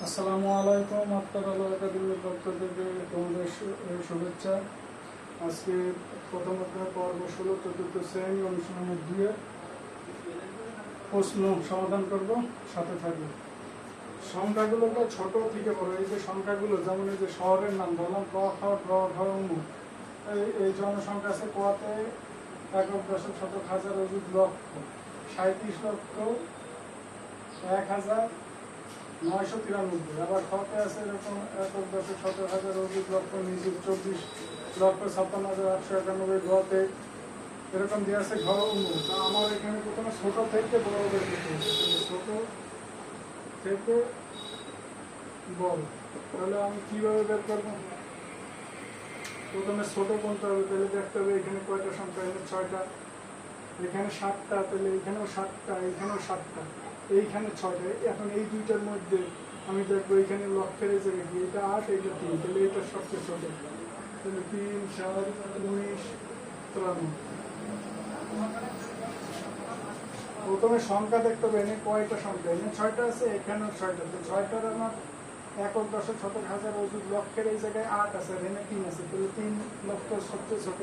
আসসালামু আলাইকুম। আপনার আল্লাহ একাডেমির পক্ষ থেকে তোমাদের শুভেচ্ছা। আজকে প্রথম পর্ব 16 চতুর্থ শ্রেণী অনুশীলনের 2 প্রশ্ন সমাধান করব, সাথে থাকবে। সংখ্যাগুলোকে ছোট থেকে বড়, এই যে সংখ্যাগুলো, যেমন এই যে শহরের নাম ধরলাম ক খ গ ঘ ঙ, এই জনসংখ্যা আছে কতে একক দশক শতক হাজার অযুত লক্ষ 37,01,993। আবার খতে আছে এরকম একক দশক শতক হাজার অযুত লক্ষ নিযুত 24,56,891। গতে এরকম দিয়ে আছে ঘ ঙ। তা আমার এখানে প্রথমে ছোট থেকে বড় বের করতে হবে। ছোট থেকে বড়, তাহলে আমি কিভাবে বের করবো? প্রথমে ছোট কোনটা হবে, তাহলে দেখতে হবে এখানে কয়টা সংখ্যা, এখানে 6টা, এখানে 7টা, তাহলে এখানেও 7টা, এখানেও 7টা, এইখানে 6টা। এখন এই দুইটার মধ্যে আমি দেখবো এখানে লক্ষের এই জায়গায় কি, এটা 8, এটা 3, তাহলে এটা সবচেয়ে ছোট, তাহলে 3, 4, 19, 53। প্রথমে সংখ্যা দেখতে হবে, এনে কয়টা সংখ্যা, এনে 6টা আছে, এখানেও 6টা, তো 6টার আমার একক দশক শতক হাজার অযুত লক্ষের এই জায়গায় 8 আছে, এখানে 3 আছে, তাহলে 3 লক্ষ সবচেয়ে ছোট।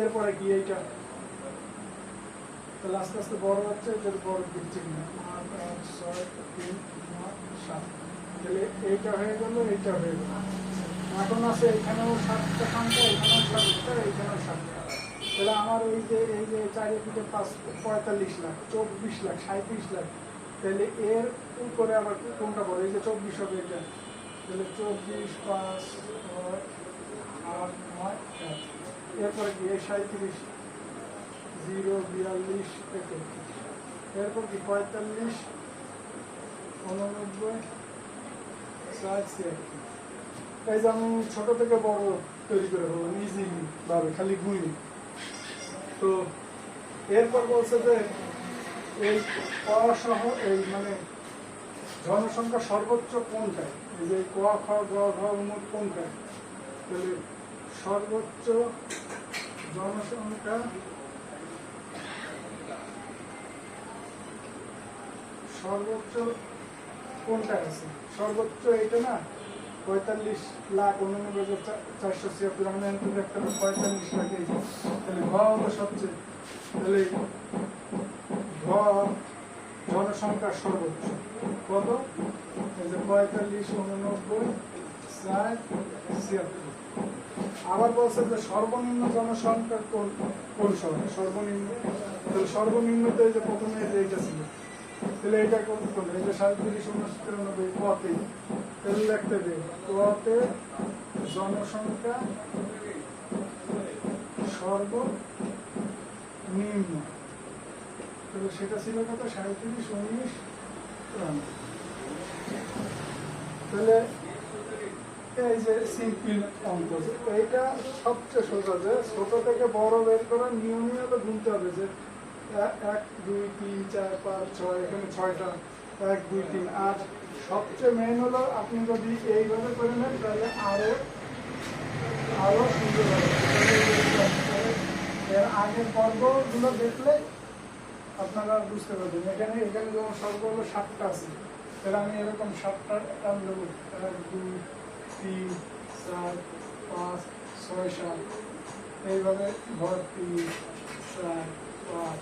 এরপরে কি এইটা, তাহলে আস্তে আস্তে বড় হচ্ছে, এদের বড় দিচ্ছে কিনা, 8, 8, 6, 3, 9, 7, তাহলে এইটা হয়ে গেল, এইটা হয়ে গেল। এখন আছে এখানেও 7টা সংখ্যা, এখানেও 7টা, এখানেও 7টা, তাহলে আমার এই যে 4 থেকে 5 45 লাখ, 24 লাখ, 37 লাখ, তাহলে এর উপরে আবার কোনটা বড়, এই যে 24 হবে এটা, তাহলে 24, 5, 6, 8, 9, 1। এরপরে কি এই 37, 0, 42, 31, এরপর কি 45, 89, 60। এই যে আমি ছোট থেকে বড় তৈরি করে হবো ইজিলি ভাবে, খালি গুলি। তো এরপর বলছে যে এই ক সহ এই মানে জনসংখ্যা সর্বোচ্চ কোনটায়, এই যে ক খ গ ঘ ঙ কোনটায়, তাহলে সর্বোচ্চ জনসংখ্যা সর্বোচ্চ কোনটায় আছে, সর্বোচ্চ এইটা না, 45,89,476। আমি এখানে দেখতে পাবো 45 লাখ, এই তাহলে ঘ হলো সবচেয়ে, তাহলে ঘ জনসংখ্যা সর্বোচ্চ কত, এই যে 45,89,476। আবার বলছে যে সর্বনিম্ন জনসংখ্যা কোন শহরে, সর্বনিম্ন, তাহলে সর্বনিম্নতে যে প্রথমে এইটা ছিল, তাহলে এটা কোন, এই যে 37,1993 কতে, তাহলে লিখতে হবে কতে জনসংখ্যা সর্বনিম্ন, তাহলে সেটা ছিল কত, 37,1993। তাহলে এই যে সিম্পল অঙ্ক, এইটা সবচেয়ে সোজা, যে ছোট থেকে বড় বের করার নিয়মই হলো গুনতে হবে, যে 1, 2, 3, 4, 5, 6, এখানে 6টা, 1, 2, 3। আর সবচেয়ে মেন হলো আপনি যদি এইভাবে করে নেন তাহলে আরো সুন্দর হবে। এর আগের পর্বগুলো দেখলে আপনারা বুঝতে পারবেন। এখানে যেমন সর্ব হলো 7টা আছে, তাহলে আমি এরকম 7টা টান দেবো, 1, 2, 3, 4, 5, 6, 7, এইভাবে ঘর 3, 4, 5,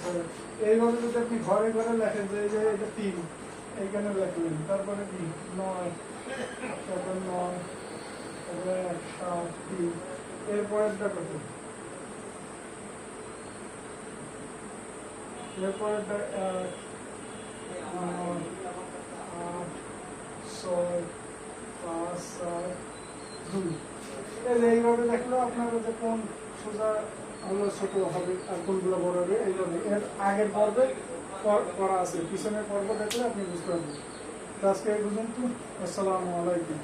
6, এইভাবে যদি আপনি ঘরে ঘরে লেখেন, যে এটা 3, এইখানে লেখলেন, তারপরে কি 9, তারপর 9, তারপরে 1, 7, 3, এরপরেরটা কত, এরপরেরটা 1, 9, 8, 6, 5, 7, 2। এইভাবে দেখলেও আপনার যে কোন সোজা হলো ছোট হবে আর কোনগুলো বড় হবে, এইভাবে এর আগের পর্বে করা আছে, পিছনের পর্ব দেখলে আপনি বুঝতে পারবেন। আজকে এই পর্যন্ত। আসসালামু আলাইকুম।